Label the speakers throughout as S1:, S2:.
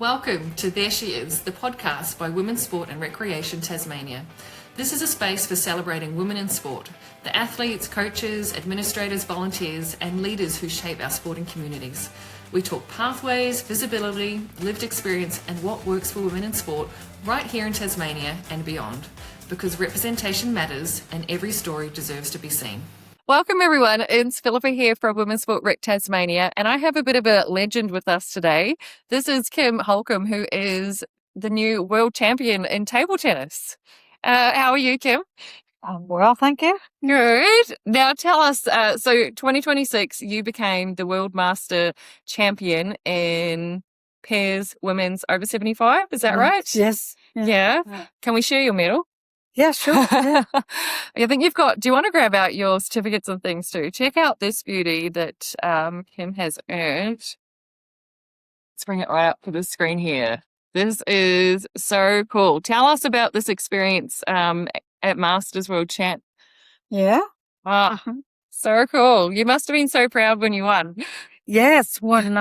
S1: Welcome to There She Is, the podcast by Women's Sport and Recreation Tasmania. This is a space for celebrating women in sport, the athletes, coaches, administrators, volunteers, and leaders who shape our sporting communities. We talk pathways, visibility, lived experience, and what works for women in sport right here in Tasmania and beyond, because representation matters and every story deserves to be seen. Welcome everyone, it's Philippa here from Women's Sport Rec Tasmania, and I have a bit of a legend with us today. This is Kim Holcombe, who is the new world champion in table tennis. How are you, Kim?
S2: Well, thank you.
S1: Good. Now tell us, so 2026, you became the World Master Champion in pairs women's over 75, is that right?
S2: Yes.
S1: Yeah. Can we share your medal?
S2: Yeah, sure. Yeah.
S1: I think you've got, do you want to grab out your certificates and things too? Check out this beauty that Kim has earned. Let's bring it right up to the screen here. This is so cool. Tell us about this experience at Masters World Champ.
S2: Yeah.
S1: Oh, so cool. You must have been so proud when you won.
S2: Yes, when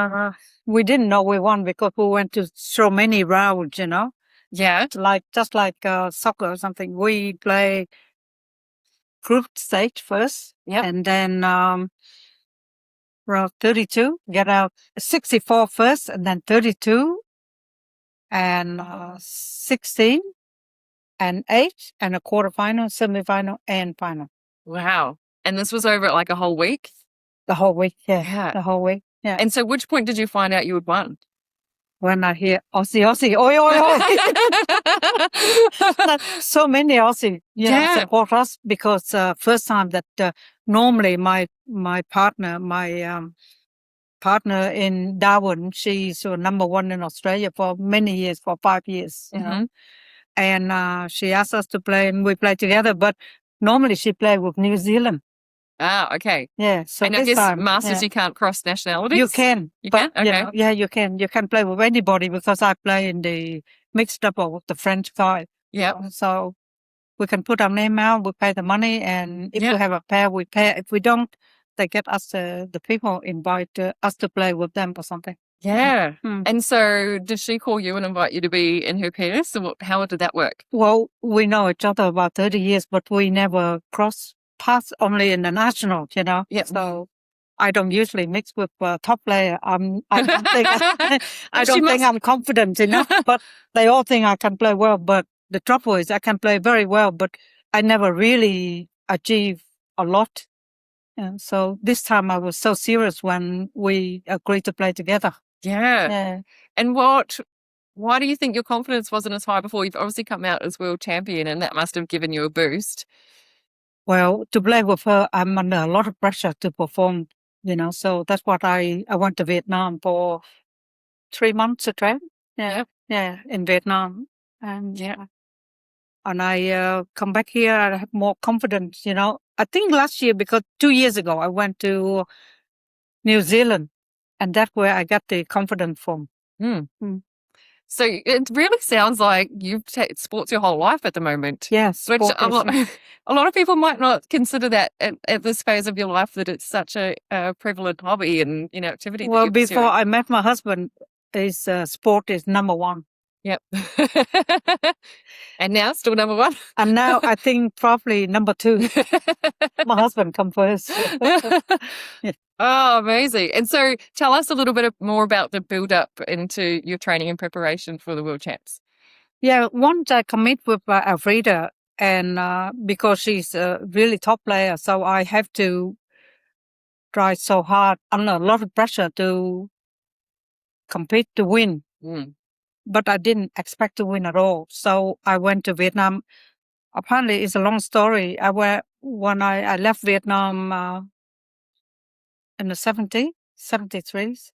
S2: we didn't know we won because we went to so many rounds, you know.
S1: Yeah.
S2: Just like soccer or something. We play group stage first.
S1: Yep.
S2: And then round 32, get out 64 first, and then 32, and 16, and 8, and a quarterfinal, semifinal, and final.
S1: Wow. And this was over like a whole week?
S2: The whole week,
S1: Yeah.
S2: yeah. The whole week, yeah.
S1: And so which point did you find out you had won?
S2: When I hear Aussie, oi, oi, oi. So many Aussie support us because first time that normally my partner, partner in Darwin, she's number one in Australia for many years, for 5 years, you know. And she asked us to play and we play together, but normally she played with New Zealand.
S1: Ah, okay.
S2: Yeah. So
S1: and
S2: this
S1: I guess
S2: time,
S1: Masters, you can't cross nationalities?
S2: You can.
S1: You can? Okay.
S2: You know, yeah, you can. You can play with anybody because I play in the mixed double with the French guy.
S1: Yeah.
S2: So we can put our name out, we pay the money, and if we have a pair, we pay. If we don't, they get us, the people invite us to play with them or something.
S1: Yeah. And so did she call you and invite you to be in her pairs? So how did that work?
S2: Well, we know each other about 30 years, but we never cross paths, only in the national, you know.
S1: Yeah.
S2: So I don't usually mix with top player. I don't think I'm confident enough, but they all think I can play well. But the trouble is I can play very well, but I never really achieve a lot. And so this time I was so serious when we agreed to play together.
S1: Yeah. And why do you think your confidence wasn't as high before? You've obviously come out as world champion and that must have given you a boost.
S2: Well, to play with her, I'm under a lot of pressure to perform, you know, so that's what I went to Vietnam for 3 months to train. Yeah, in Vietnam. And and I come back here, I have more confidence, you know. I think last year, because 2 years ago, I went to New Zealand, and that's where I got the confidence from.
S1: So it really sounds like you've sports your whole life at the moment.
S2: Yes.
S1: Which a lot of people might not consider that at this phase of your life, that it's such a prevalent hobby and, you know, activity.
S2: Well, before I met my husband, his sport is number one.
S1: Yep. And now still number one?
S2: And now I think probably number 2. My husband come first.
S1: Oh, amazing. And so tell us a little bit more about the build up into your training and preparation for the World Champs.
S2: Yeah, once I commit with Alfreda, and because she's a really top player, so I have to try so hard, under a lot of pressure to compete to win. But I didn't expect to win at all. So I went to Vietnam. Apparently, it's a long story. When I left Vietnam in the 73s,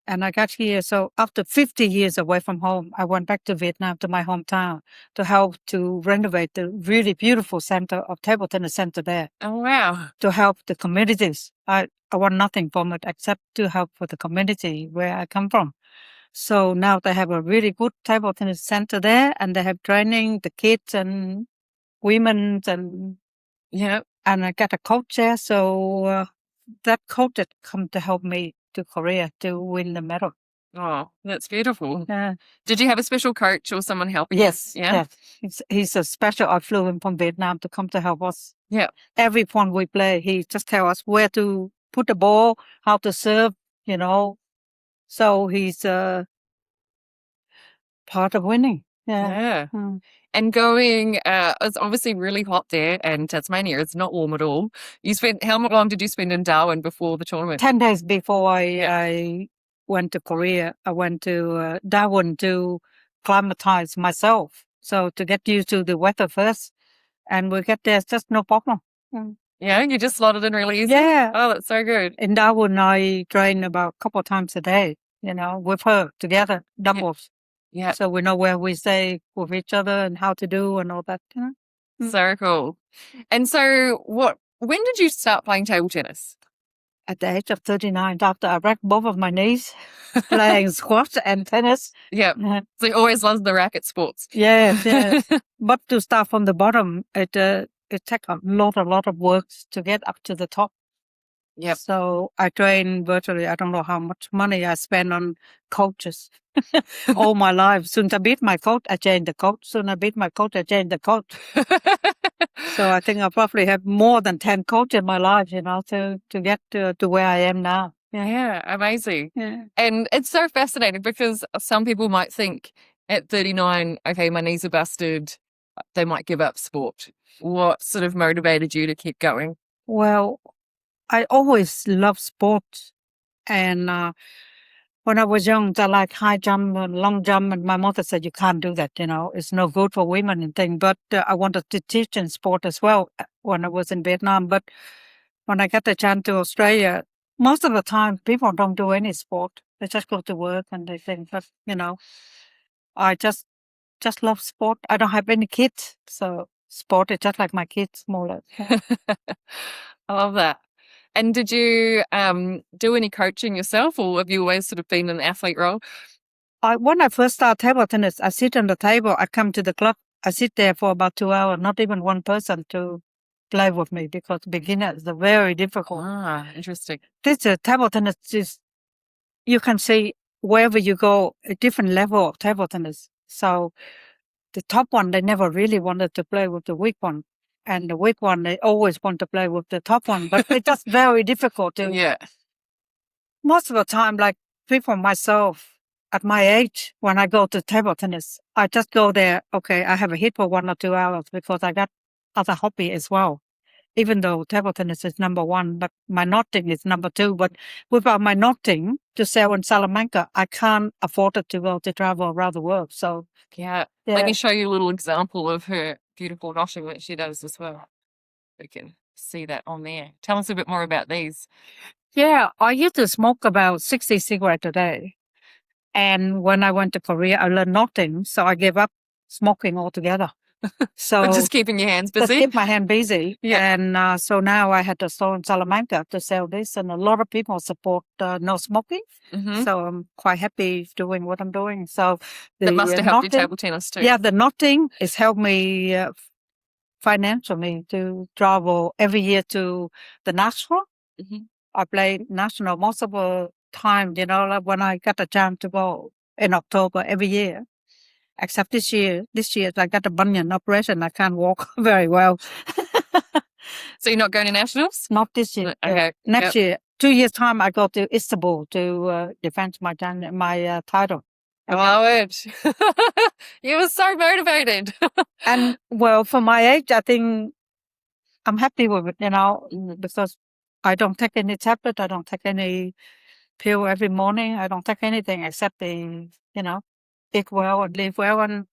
S2: and I got here. So after 50 years away from home, I went back to Vietnam, to my hometown, to help to renovate the really beautiful table tennis center there.
S1: Oh, wow.
S2: To help the communities. I want nothing from it except to help for the community where I come from. So now they have a really good table tennis center there, and they have training the kids and women, and and I got a coach there. So that coach had come to help me to Korea to win the medal.
S1: Oh, that's beautiful.
S2: Yeah.
S1: Did you have a special coach or someone helping
S2: Yes.
S1: you? Yeah.
S2: Yes. He's a special. I flew him from Vietnam to come to help us.
S1: Yeah.
S2: Every point we play, he just tell us where to put the ball, how to serve, you know. So he's part of winning. Yeah.
S1: Yeah.
S2: Mm.
S1: And going, it's obviously really hot there, and Tasmania is not warm at all. How long did you spend in Darwin before the tournament?
S2: 10 days before
S1: Yeah.
S2: I went to Korea, I went to Darwin to climatize myself. So to get used to the weather first, and we get there, it's just no problem. Mm.
S1: Yeah, you just slotted in really easy?
S2: Yeah.
S1: Oh, that's so good.
S2: In Darwin, I train about a couple of times a day, you know, with her together, doubles.
S1: Yeah.
S2: So we know where we stay with each other and how to do and all that, you know. Mm.
S1: So cool. And so when did you start playing table tennis?
S2: At the age of 39, after I wrecked both of my knees playing squash and tennis.
S1: Yeah. So you always loved the racket sports.
S2: Yes, yes. But to start from the bottom, it takes a lot of work to get up to the top.
S1: Yep.
S2: So I train virtually, I don't know how much money I spend on coaches all my life. Soon I beat my coach, I change the coach. Soon I beat my coach, I change the coach. So I think I probably have more than 10 coaches in my life, you know, to get to where I am now.
S1: Yeah, amazing.
S2: Yeah.
S1: And it's so fascinating because some people might think at 39, okay, my knees are busted, they might give up sport. What sort of motivated you to keep going?
S2: Well, I always loved sport. And when I was young, I like high jump and long jump. And my mother said, you can't do that, you know, it's no good for women and things. But I wanted to teach in sport as well when I was in Vietnam. But when I got the chance to Australia, most of the time people don't do any sport. They just go to work and they think, but, you know, I just love sport. I don't have any kids. So sport is just like my kids, more or less.
S1: I love that. And did you do any coaching yourself, or have you always sort of been in an athlete role?
S2: When I first started table tennis, I sit on the table, I come to the club, I sit there for about 2 hours, not even one person to play with me because beginners are very difficult.
S1: Ah, interesting.
S2: This table tennis is, you can see wherever you go, a different level of table tennis. So the top one, they never really wanted to play with the weak one. And the weak one, they always want to play with the top one, but it's just very difficult to.
S1: Yeah.
S2: Most of the time, like people myself, at my age, when I go to table tennis, I just go there, okay, I have a hit for 1 or 2 hours because I got other hobby as well. Even though table tennis is number one, but my knotting is number two. But without my knotting to sell in Salamanca, I can't afford it to go to travel around the world. So
S1: Yeah. Let me show you a little example of her beautiful knotting that she does as well. We can see that on there. Tell us a bit more about these.
S2: Yeah, I used to smoke about 60 cigarettes a day. And when I went to Korea, I learned knotting. So I gave up smoking altogether. So
S1: just keeping your hands busy.
S2: Just keep my hand busy.
S1: Yeah.
S2: And so now I had a store in Salamanca to sell this, and a lot of people support no smoking.
S1: Mm-hmm.
S2: So I'm quite happy doing what I'm doing. So
S1: that must have helped you table tennis too.
S2: Yeah, the knotting has helped me financially to travel every year to the national.
S1: Mm-hmm.
S2: I play national most of the time, you know, like when I got a chance to go in October every year. Except this year I got a bunion operation. I can't walk very well.
S1: So you're not going to nationals?
S2: Not this year.
S1: Okay.
S2: Next year. 2 years time, I go to Istanbul to defend my title.
S1: I love it. You were so motivated.
S2: And well, for my age, I think I'm happy with it, you know, because I don't take any tablet. I don't take any pill every morning. I don't take anything except the, you know, eat well and live well and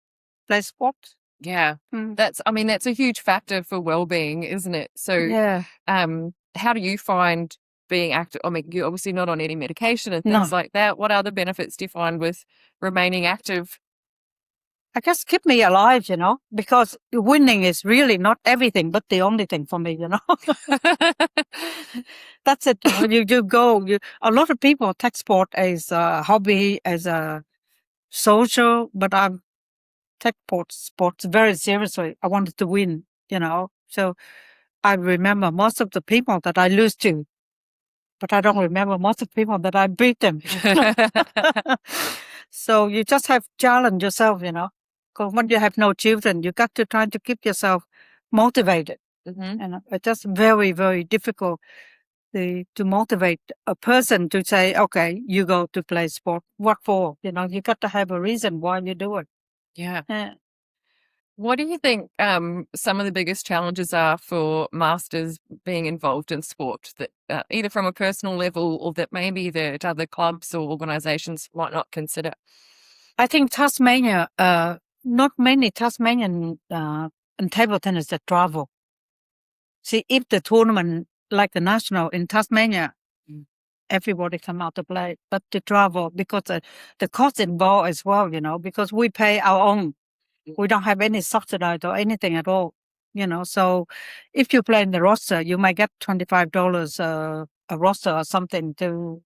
S2: play sports.
S1: Yeah. That's a huge factor for well-being, isn't it? So
S2: yeah.
S1: How do you find being active? I mean, you're obviously not on any medication and things like that. What other benefits do you find with remaining active?
S2: I guess keep me alive, you know, because winning is really not everything, but the only thing for me, you know. That's it. When you go, a lot of people take sport as a hobby, as a social, but I take sports very seriously. I wanted to win, you know. So I remember most of the people that I lose to, but I don't remember most of the people that I beat them. So you just have to challenge yourself, because when you have no children, you got to try to keep yourself motivated. And it's just very, very difficult to motivate a person to say, okay, you go to play sport. What for? You got to have a reason why you do it.
S1: Yeah.
S2: Yeah.
S1: What do you think some of the biggest challenges are for masters being involved in sport, that either from a personal level or that maybe that other clubs or organisations might not consider?
S2: I think Tasmania, not many Tasmanian in table tennis that travel. See, if the tournament like the national in Tasmania, everybody come out to play, but to travel because the cost involved as well, because we pay our own. We don't have any subsidized or anything at all, So if you play in the roster, you might get $25 a roster or something to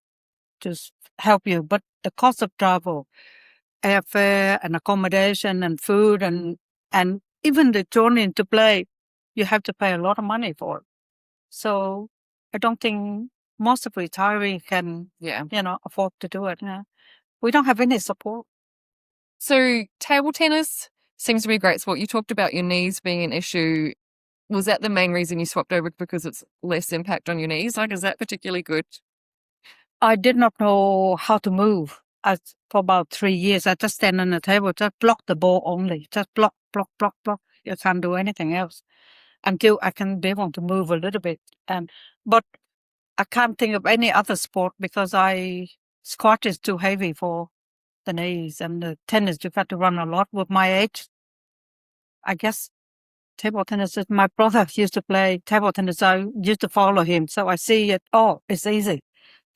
S2: help you. But the cost of travel, airfare and accommodation and food and even the journey to play, you have to pay a lot of money for it. So I don't think most of retirees can, afford to do it. Yeah. We don't have any support.
S1: So table tennis seems to be a great sport. You talked about your knees being an issue. Was that the main reason you swapped over, because it's less impact on your knees? Like, is that particularly good?
S2: I did not know how to move. For about 3 years, I just stand on the table, just block the ball only. Just block, block, block, block. You can't do anything else until I can be able to move a little bit. But I can't think of any other sport because squash is too heavy for the knees, and the tennis, you got to run a lot. With my age, I guess table tennis is, my brother used to play table tennis. I used to follow him. So I see it. Oh, it's easy,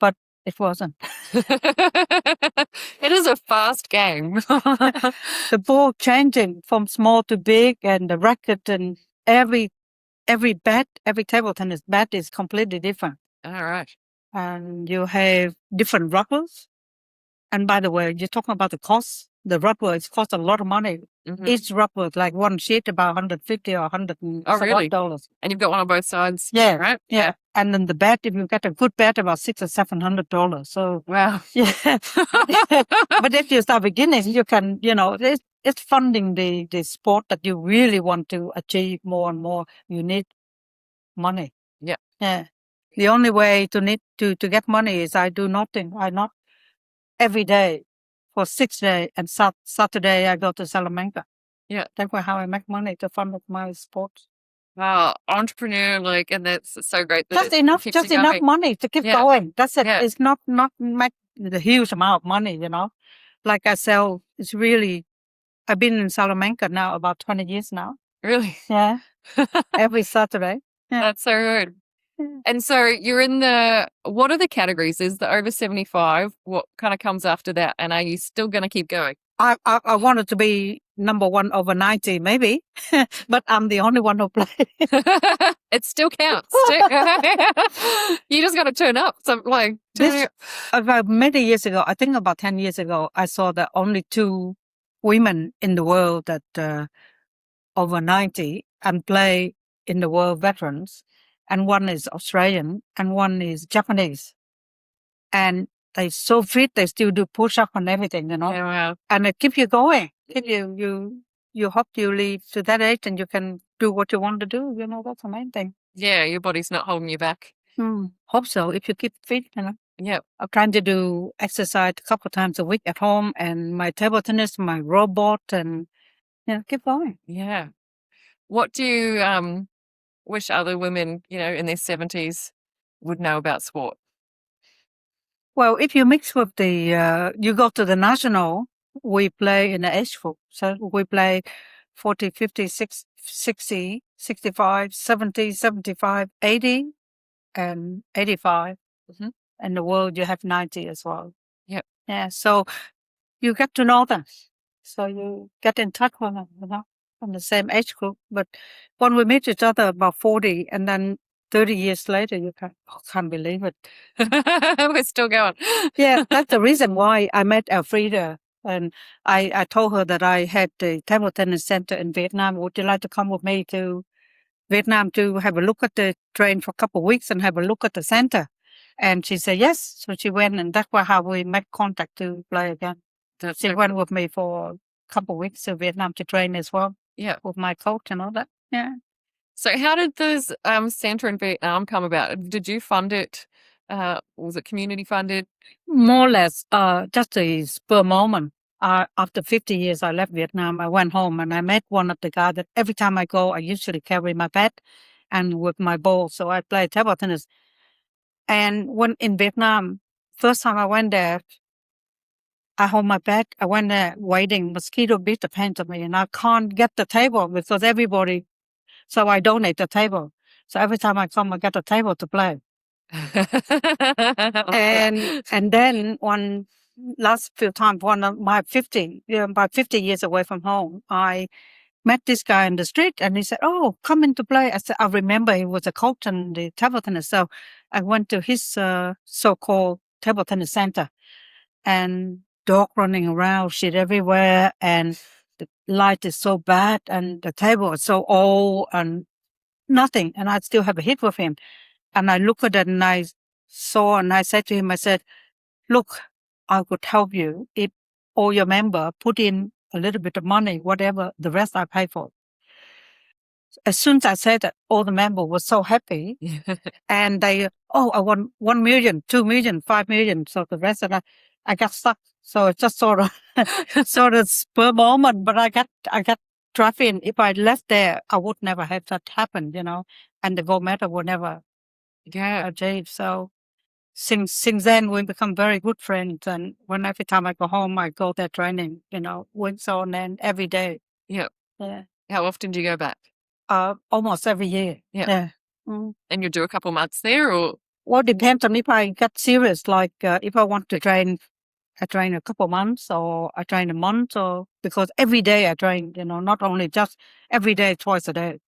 S2: but it wasn't.
S1: It is a fast game.
S2: The ball changing from small to big, and the racket, and every bat, every table tennis bat is completely different.
S1: All right.
S2: And you have different rubbers. And by the way, you're talking about the cost. The rubber, it costs a lot of money. Each rubber is like one sheet, about $150 or $100
S1: really?
S2: dollars.
S1: And you've got one on both sides.
S2: Yeah,
S1: right?
S2: Yeah. And then the bat, if you get a good bat, about $600 or $700. So
S1: wow.
S2: Yeah. But if you start beginning, you can, it's funding the sport that you really want to achieve more and more. You need money.
S1: Yeah.
S2: Yeah. The only way to get money is I do nothing. I not every day for 6 days, and Saturday I go to Salamanca.
S1: Yeah.
S2: That's how I make money to fund my sports.
S1: Wow, entrepreneur, and that's so great. That
S2: Just enough money to keep going. That's it.
S1: Yeah.
S2: It's not make the huge amount of money, Like I sell, it's really, I've been in Salamanca now about 20 years now.
S1: Really?
S2: Yeah. Every Saturday. Yeah.
S1: That's so good. And so you're in what are the categories? Is the over 75? What kind of comes after that? And are you still going to keep going?
S2: I wanted to be number one over 90, maybe, but I'm the only one who plays.
S1: It still counts. You just got to turn up. So,
S2: about many years ago, I think about 10 years ago, I saw the only 2 women in the world that over 90 and play in the World Veterans. And one is Australian and one is Japanese. And they're so fit, they still do push-up and everything,
S1: Yeah, wow.
S2: And it keeps you going. You hope you live to that age and you can do what you want to do. That's the main thing.
S1: Yeah, your body's not holding you back.
S2: Hope so, if you keep fit,
S1: Yeah.
S2: I'm trying to do exercise a couple of times a week at home, and my table tennis, my robot, and keep going.
S1: Yeah. What do you wish other women, in their 70s would know about sport?
S2: Well, if you mix with you go to the national, we play in the age group. So we play 40, 50, 60, 65, 70, 75, 80, and 85. In the world, you have 90 as well.
S1: Yep.
S2: Yeah, so you get to know them. So you get in touch with them, from the same age group. But when we meet each other about 40, and then 30 years later, you can't believe it.
S1: We're still going.
S2: Yeah, that's the reason why I met Elfrida. And I told her that I had the table tennis center in Vietnam. Would you like to come with me to Vietnam to have a look at the train for a couple of weeks and have a look at the center? And she said yes. So she went, and that's how we made contact to play again.
S1: That's
S2: She
S1: so
S2: went
S1: cool.
S2: with me for a couple of weeks to Vietnam to train as well
S1: Yeah.
S2: with my coach and all that. Yeah.
S1: So how did this center in Vietnam come about? Did you fund it? Was it community funded?
S2: More or less, just a spur moment. After 50 years, I left Vietnam. I went home and I met one of the guys that every time I go, I usually carry my bat and with my ball. So I play table tennis. And when in Vietnam, first time I went there, I hold my bat. I went there waiting. Mosquito bit the pants of me, and I can't get the table because everybody. So I donate the table. So every time I come, I get a table to play. And then one last few times, one of my 50, about 50 years away from home, I met this guy in the street and he said, "Oh, come in to play." I said, I remember he was a coach in the table tennis. So I went to his so-called table tennis center, and dog running around, shit everywhere. And the light is so bad and the table is so old and nothing. And I still have a hit with him. And I look at it and I saw and I said to him, I said, "Look, I could help you if all your member put in a little bit of money, whatever, the rest I pay for." As soon as I said that, all the members were so happy. And they, "Oh, I want 1 million, 2 million, 5 million." So the rest of that, I got stuck. So it's just sort of, sort of spur moment, but I got trapped in. If I left there, I would never have that happen, and the gold medal would never achieve. So since then, we become very good friends. And when every time I go home, I go there training, weeks on and every day.
S1: Yeah.
S2: Yeah.
S1: How often do you go back?
S2: Almost every year.
S1: Yeah.
S2: Yeah. Mm.
S1: And you do a couple months there, or?
S2: Well, depends on if I get serious. Like if I want to train, I train a couple months or I train a month, or because every day I train, not only just every day, twice a day.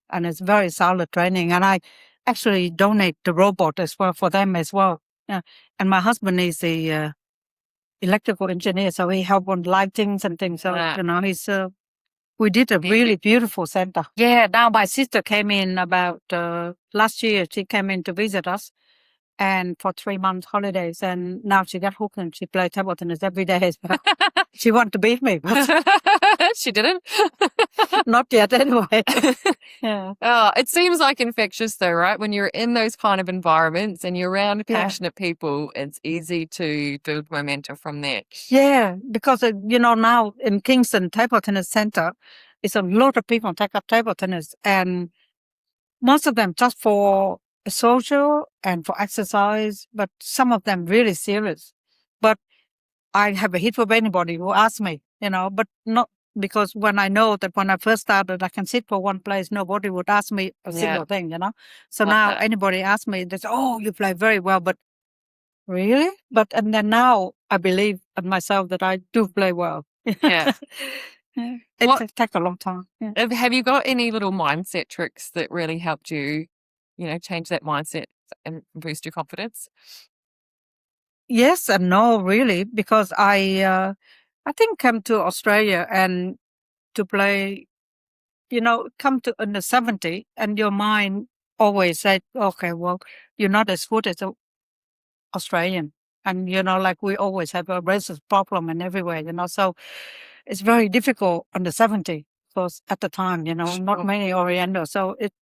S2: And it's very solid training. And I actually donate the robot as well for them as well. Yeah. And my husband is the electrical engineer, so he help on lightings and things. So, he's, we did a really beautiful center. Yeah. Now my sister came in about last year. She came in to visit us, and for 3 months holidays, and now she got hooked and she played table tennis every day as well. She wanted to beat me, but
S1: she didn't.
S2: Not yet anyway. Yeah.
S1: Oh, it seems like infectious though, right? When you're in those kind of environments and you're around passionate people, it's easy to build momentum from there.
S2: Yeah, because now in Kingston Table Tennis Center, it's a lot of people take up table tennis, and most of them just for social and for exercise, but some of them really serious. But I have a hit for anybody who asks me, but not because when I know that when I first started, I can sit for one place, nobody would ask me a single thing, So now anybody asks me, they say, "Oh, you play very well," but really? And then now I believe in myself that I do play well.
S1: Yeah.
S2: It takes a long time. Yeah.
S1: Have you got any little mindset tricks that really helped you, change that mindset and boost your confidence?
S2: Yes and no, really, because I think come to Australia and to play, come to in the 70 and your mind always said, "Okay, well, you're not as good as an Australian." And, like we always have a racist problem in everywhere, so it's very difficult on the 70 because at the time, not many Orientals. So it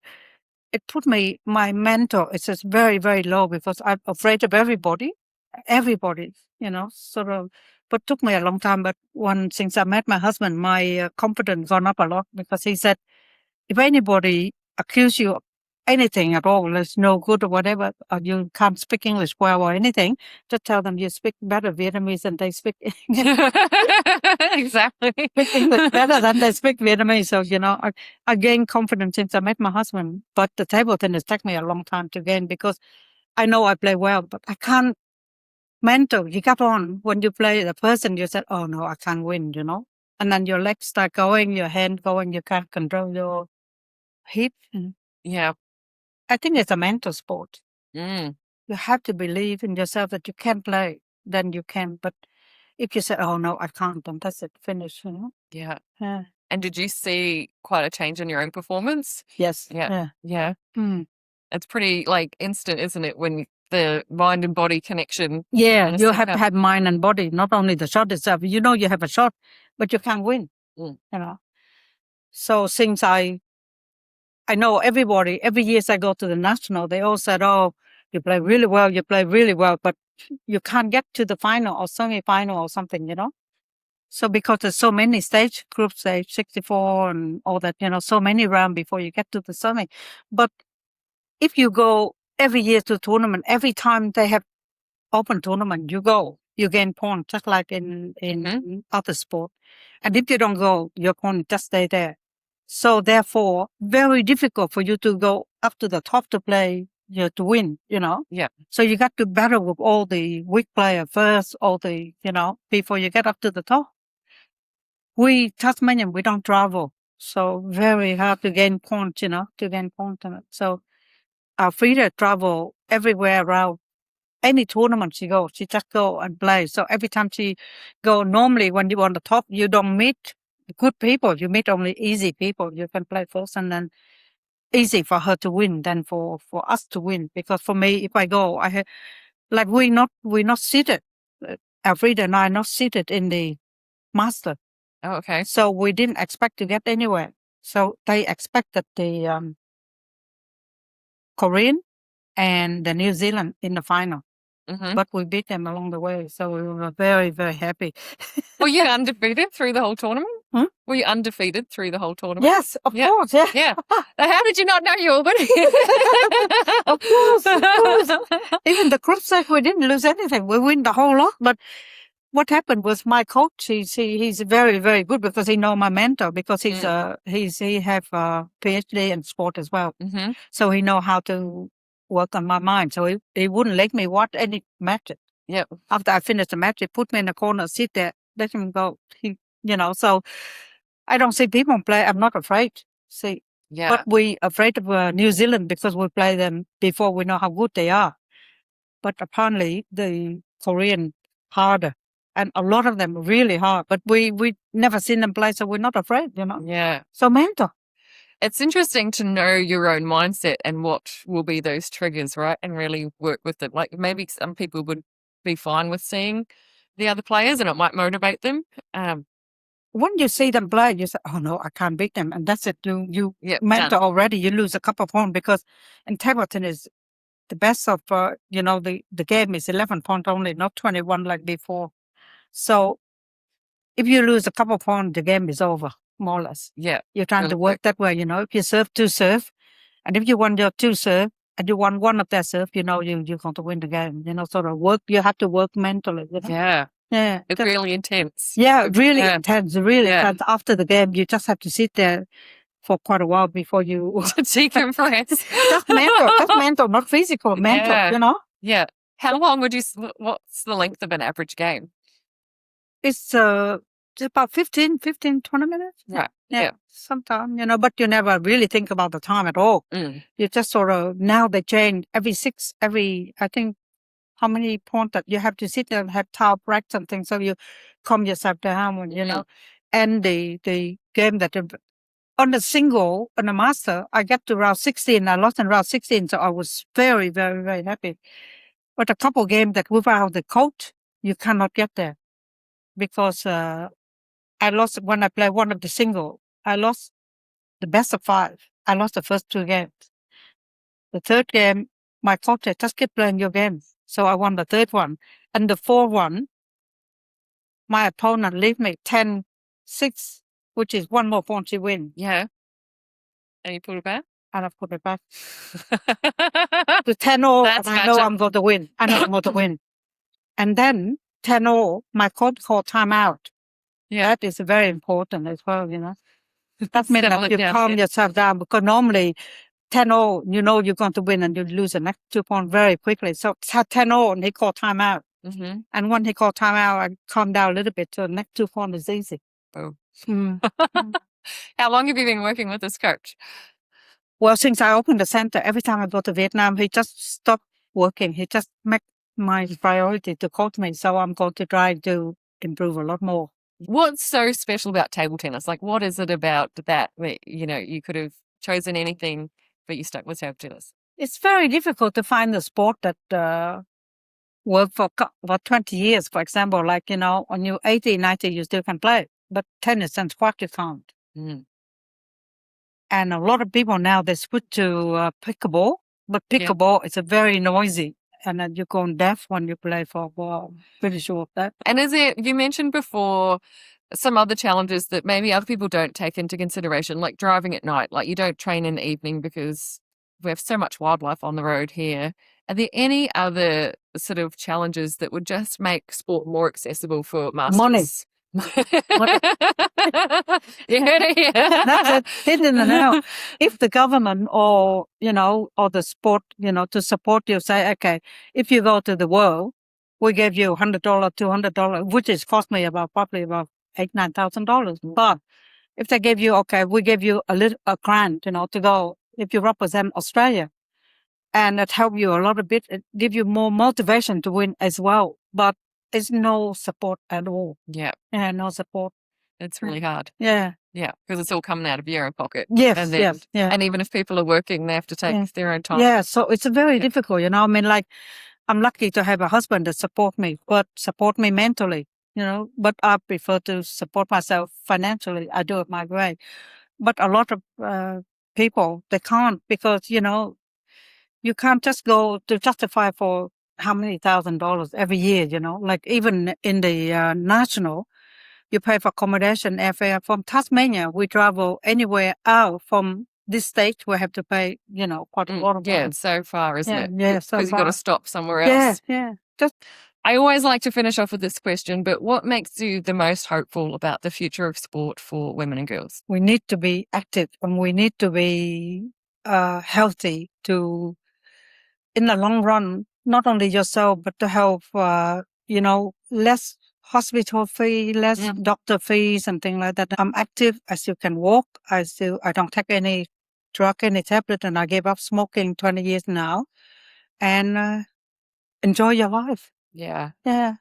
S2: put my mental, it's just very, very low because I'm afraid of everybody, sort of, but took me a long time. But since I met my husband, my confidence gone up a lot because he said, if anybody accuse you of anything at all, it's no good or whatever, or you can't speak English well or anything, just tell them you speak better Vietnamese than they speak
S1: exactly.
S2: speak English better than they speak Vietnamese. So, I gained confidence since I met my husband. But the table tennis took me a long time to gain because I know I play well, but I can't mental. You got on when you play the person, you said, "Oh no, I can't win," and then your legs start going, your hand going, you can't control your hip.
S1: Yeah.
S2: I think it's a mental sport.
S1: Mm.
S2: You have to believe in yourself that you can play, then you can. But if you say, "Oh no, I can't," then that's it, finish,
S1: Yeah.
S2: Yeah.
S1: And did you see quite a change in your own performance?
S2: Yes.
S1: Yeah.
S2: Yeah.
S1: Yeah.
S2: Mm.
S1: It's pretty instant, isn't it? When the mind and body connection.
S2: Yeah, you have to have mind and body, not only the shot itself. You know you have a shot, but you can't win. You know. So since I know everybody, every year I go to the national, they all said, "Oh, you play really well, but you can't get to the final or semi-final or something, you know." So because there's so many stage, group stage, 64 and all that, you know, so many rounds before you get to the semi. But if you go every year to tournament, every time they have open tournament, you gain points, just like in other sport. And if you don't go, your point just stay there. So therefore, very difficult for you to go up to the top to play, to win, you know.
S1: Yeah.
S2: So you got to battle with all the weak player first, before you get up to the top. We Tasmanian, we don't travel, so very hard to gain points, to gain points on it. So our Frida travel everywhere around. Any tournament she goes, she just go and play. So every time she go, normally when you're on the top, you don't meet good people. You meet only easy people. You can play first and then easy for her to win than for us to win. Because for me, if I go, we're not seated. Alfreda and I are not seated in the master.
S1: Oh, okay.
S2: So we didn't expect to get anywhere. So they expected the Korean and the New Zealand in the final. But we beat them along the way. So we were very, very happy.
S1: Were you undefeated through the whole tournament?
S2: Hmm?
S1: Were you undefeated through the whole tournament?
S2: Yes, of course. Yeah.
S1: Yeah. How did you not know you were winning?
S2: Of course. Even the group stage, we didn't lose anything. We win the whole lot. But what happened was my coach, he's very, very good because he know my mentor because he have a PhD in sport as well. So he know how to work on my mind. So he wouldn't let me watch any match.
S1: Yeah.
S2: After I finished the match, he put me in a corner, sit there, let him go. So I don't see people play. I'm not afraid. See.
S1: Yeah.
S2: But we afraid of New Zealand because we play them before we know how good they are. But apparently the Korean harder. And a lot of them really hard. But we never seen them play, so we're not afraid,
S1: Yeah.
S2: So mental.
S1: It's interesting to know your own mindset and what will be those triggers, right? And really work with it. Like maybe some people would be fine with seeing the other players and it might motivate them.
S2: When you see them play, you say, "Oh no, I can't beat them," and that's it. You mental
S1: done.
S2: already. You lose a couple of points because in table tennis, the best of the game is 11 points only, not 21 like before. So if you lose a couple of points, the game is over, more or less.
S1: Yeah.
S2: You're trying to work that way, If you serve two serve, and if you won your two serve, and you won one of their serve, you're going to win the game. Sort of work. You have to work mentally.
S1: Yeah.
S2: Yeah.
S1: It's really intense.
S2: Yeah, really intense. Really intense. After the game, you just have to sit there for quite a while before you
S1: decompress.
S2: That's mental, not physical. Mental,
S1: Yeah. How long what's the length of an average game?
S2: It's about 15, 20 minutes.
S1: Right.
S2: Yeah. Sometimes, but you never really think about the time at all. You just sort of, now they change I think, how many points that you have to sit there and have towel breaks and things, so you calm yourself down, And the game that on the single, on the master, I got to round 16. I lost in round 16, so I was very, very, very happy. But a couple games that without the coach, you cannot get there. Because I lost when I played one of the single. I lost the best of 5. I lost the first 2 games. The third game, my coach said, "Just keep playing your game." So I won the third one. And the fourth one, my opponent leave me 10-6, which is one more point she win.
S1: Yeah. And you put it back?
S2: And I put it back. To 10-0, and I know I'm going to win. And then 10-0, my coach called timeout.
S1: Yeah.
S2: That is very important as well, That means that you calm yourself down, because normally 10-0, you're going to win and you lose the next 2 points very quickly. So 10-0 and he called timeout. And when he called timeout, I calmed down a little bit, so the next 2 points is easy.
S1: Oh. How long have you been working with this coach?
S2: Well, since I opened the center, every time I go to Vietnam, he just stopped working. He just make my priority to coach me. So I'm going to try to improve a lot more.
S1: What's so special about table tennis? Like, what is it about that you could have chosen anything, but you stuck with table tennis?
S2: It's very difficult to find a sport that work for 20 years, for example. Like, on your 80, 90, you still can play. But tennis and squash, you can't.
S1: Mm.
S2: And a lot of people now, they switch to pickleball. But pickleball is a very noisy. And then you go deaf when you play for a while. Pretty sure of that.
S1: And you mentioned before some other challenges that maybe other people don't take into consideration, like driving at night. Like you don't train in the evening because we have so much wildlife on the road here. Are there any other sort of challenges that would just make sport more accessible for masters?
S2: Money.
S1: You heard it here.
S2: That's it. Hit in the nail. If the government or the sport, to support you, say, okay, if you go to the world, we give you $100, $200, which is cost me probably about $8,000-9,000. But if they give you, okay, we give you a grant, to go, if you represent Australia, and it help you a lot bit, it give you more motivation to win as well. But there's no support at all.
S1: Yeah.
S2: Yeah, no support.
S1: It's really hard.
S2: Yeah.
S1: Yeah, because it's all coming out of your own pocket.
S2: Yes,
S1: and then,
S2: yes, yeah.
S1: And even if people are working, they have to take their own time.
S2: Yeah, so it's very difficult, I mean, like, I'm lucky to have a husband that support me mentally, but I prefer to support myself financially. I do it my way. But a lot of people, they can't because, you can't just go to justify for how many $1,000 every year, like even in the national, you pay for accommodation, airfare. From Tasmania, we travel anywhere out from this state, we have to pay, quite a lot of money.
S1: Yeah, it's so far, isn't it?
S2: Yeah, so
S1: because you've got to stop somewhere
S2: Yeah,
S1: else.
S2: yeah.
S1: I always like to finish off with this question, but what makes you the most hopeful about the future of sport for women and girls?
S2: We need to be active and we need to be healthy to, in the long run, not only yourself, but to help, less hospital fee, less doctor fees and things like that. I'm active. I still can walk. I don't take any drug, any tablet, and I gave up smoking 20 years now. And enjoy your life.
S1: Yeah.
S2: Yeah.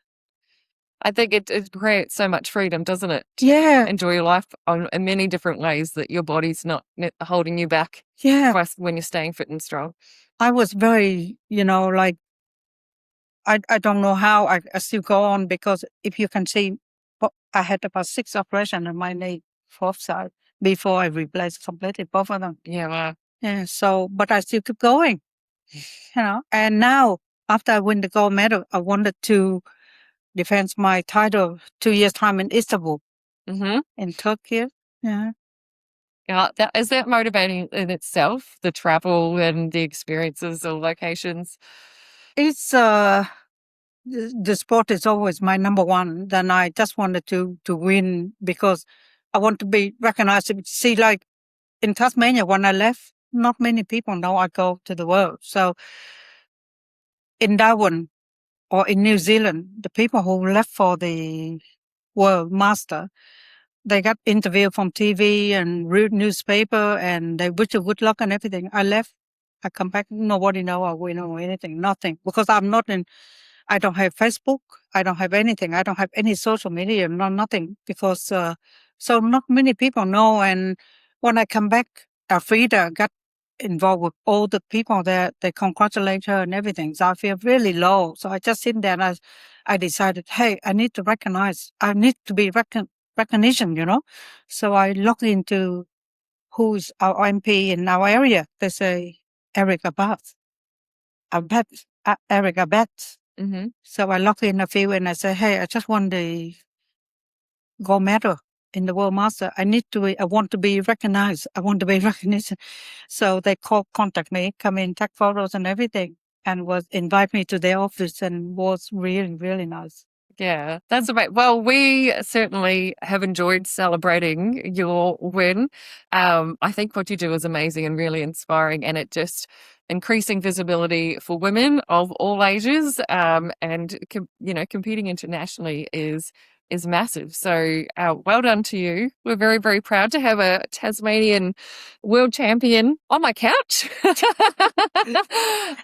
S1: I think it creates so much freedom, doesn't it?
S2: Yeah.
S1: Enjoy your life in many different ways that your body's not holding you back.
S2: Yeah.
S1: When you're staying fit and strong.
S2: I was very, like, I don't know how I still go on because if you can see, I had about 6 operations on my knee, 4th side, before I replaced completely both of them.
S1: Yeah, wow.
S2: Yeah, so, but I still keep going, and now after I win the gold medal, I wanted to defend my title 2 years time in Istanbul, in Turkey. Yeah.
S1: Yeah, is that motivating in itself, the travel and the experiences or locations?
S2: It's the sport is always my number one. Then I just wanted to win because I want to be recognized. See, like in Tasmania, when I left, not many people know I go to the world. So in Darwin or in New Zealand, the people who left for the World Master, they got interviewed from TV and read newspaper and they wish you good luck and everything. I left. I come back. Nobody know or we know anything. Nothing. Because I don't have Facebook. I don't have anything. I don't have any social media. Nothing. Because, so not many people know. And when I come back, Frida got involved with all the people there. They congratulate her and everything. So I feel really low. So I just sit there and I decided, hey, I need to recognize. I need to be recognition, So I look into who's our MP in our area. They say Eric Abad. Eric Abad. So I look in a few and I say, hey, I just won the gold medal in the World Master. I want to be recognized. I want to be recognized. So they contact me, come in, take photos and everything, and invite me to their office and was really, really nice.
S1: Yeah, that's right. Well, we certainly have enjoyed celebrating your win. I think what you do is amazing and really inspiring, and it just increasing visibility for women of all ages, and competing internationally is massive. So well done to you. We're very, very proud to have a Tasmanian world champion on my couch.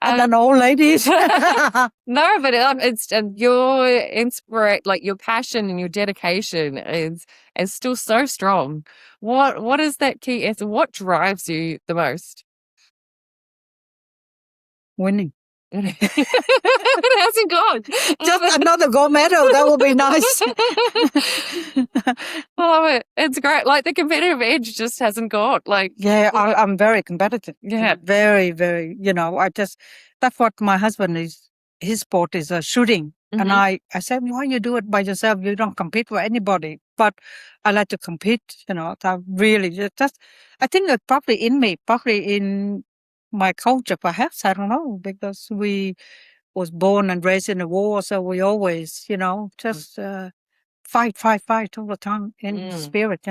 S2: And then old ladies.
S1: No, but it's your like your passion and your dedication is still so strong. What is that key answer? What drives you the most?
S2: winning.
S1: It hasn't gone.
S2: Just another gold medal. That would be nice.
S1: I love it. It's great. Like the competitive edge just hasn't got. Like,
S2: Yeah, I'm very competitive.
S1: Yeah.
S2: Very, very, that's what my husband is. His sport is shooting. And I said, why you do it by yourself? You don't compete with anybody. But I like to compete, I really just, I think it's probably in me, probably in my culture, perhaps. I don't know, because we was born and raised in a war. So we always, just fight all the time in spirit,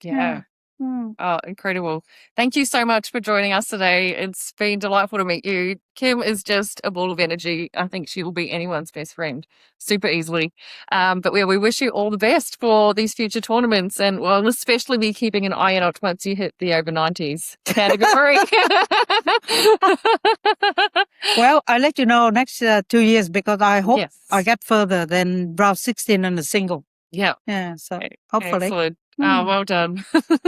S1: Yeah.
S2: Mm.
S1: Oh, incredible. Thank you so much for joining us today. It's been delightful to meet you. Kim is just a ball of energy. I think she will be anyone's best friend super easily. But we wish you all the best for these future tournaments, and we'll especially be keeping an eye out once you hit the over 90s category.
S2: Well, I'll let you know next 2 years, because I hope
S1: Yes.
S2: I get further than round 16 in the single.
S1: Yeah.
S2: Yeah, so hopefully.
S1: Excellent. Oh, well done.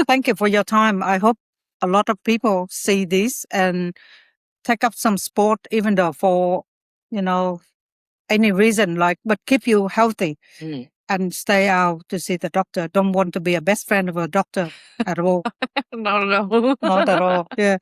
S2: Thank you for your time. I hope a lot of people see this and take up some sport, even though for, any reason, but keep you healthy and stay out to see the doctor. Don't want to be a best friend of a doctor at all.
S1: Not at all.
S2: Not at all. Yeah.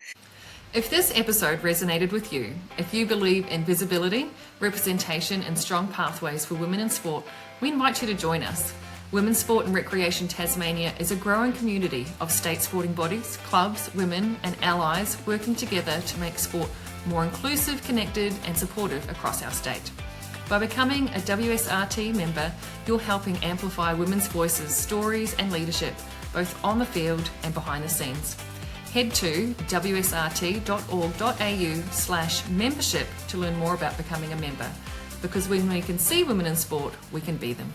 S1: If this episode resonated with you, if you believe in visibility, representation and strong pathways for women in sport, we invite you to join us. Women's Sport and Recreation Tasmania is a growing community of state sporting bodies, clubs, women and allies working together to make sport more inclusive, connected and supportive across our state. By becoming a WSRT member, you're helping amplify women's voices, stories and leadership, both on the field and behind the scenes. Head to wsrt.org.au/membership to learn more about becoming a member. Because when we can see women in sport, we can be them.